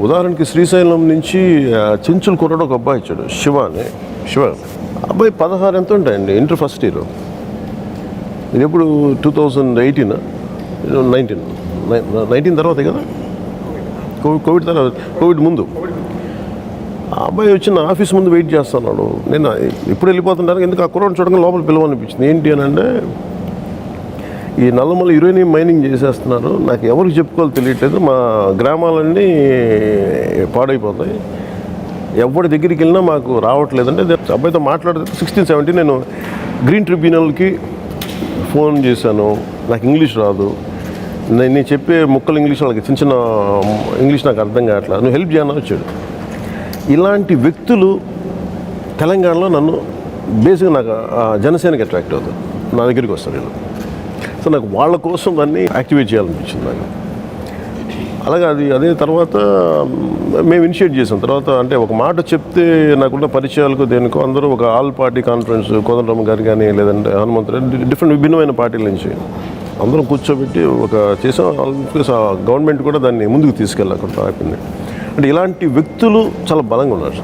ఉదాహరణకి శ్రీశైలం నుంచి చెంచులు కుర్రాడు ఒక అబ్బాయి ఇచ్చాడు, శివ అబ్బాయి 16 ఎంత ఉంటాయండి, ఇంటర్ ఫస్ట్ ఇయర్. ఇది ఎప్పుడు 2019 తర్వాతే కదా, కోవిడ్ ముందు. ఆ అబ్బాయి వచ్చి నా ఆఫీస్ ముందు వెయిట్ చేస్తున్నాడు. నేను ఎప్పుడు వెళ్ళిపోతుంటాను, ఎందుకు ఆ కుర్రాడు చూడగా లోపల పిలవనిపించింది. ఏంటి అని అంటే, ఈ నల్లమల యురేనియం మైనింగ్ చేసేస్తున్నారు, నాకు ఎవరికి చెప్పుకోవాలో తెలియట్లేదు, మా గ్రామాలన్నీ పాడైపోతాయి, ఎవరి దగ్గరికి వెళ్ళినా మాకు రావట్లేదంటే. అబ్బాయితో మాట్లాడితే 16-17 నేను గ్రీన్ ట్రిబ్యునల్కి ఫోన్ చేశాను, నాకు ఇంగ్లీష్ రాదు, నేను చెప్పే ముక్కలు ఇంగ్లీష్, వాళ్ళకి చిన్న చిన్న ఇంగ్లీష్ నాకు అర్థం కావట్లేదు, నువ్వు హెల్ప్ చేయని వచ్చాడు. ఇలాంటి వ్యక్తులు తెలంగాణలో నన్ను బేసిక్గా నాకు జనసేనకి అట్రాక్ట్ అవుతుంది, నా దగ్గరికి వస్తారు వీళ్ళు. సో నాకు వాళ్ళ కోసం దాన్ని యాక్టివేట్ చేయాలనిపించింది నాకు. అలాగే అదే తర్వాత మేము ఇనిషియేట్ చేసాం. తర్వాత అంటే ఒక మాట చెప్తే నాకున్న పరిచయాలకు దేనికో అందరూ ఒక ఆల్ పార్టీ కాన్ఫరెన్స్, కోదండరామ్ గారు కానీ లేదంటే హనుమంతరావు, డిఫరెంట్ విభిన్నమైన పార్టీల నుంచి అందరం కూర్చోబెట్టి ఒక చేసాం. గవర్నమెంట్ కూడా దాన్ని ముందుకు తీసుకెళ్ళి అక్కడ ఆపింది. అంటే ఇలాంటి వ్యక్తులు చాలా బలంగా ఉన్నారు.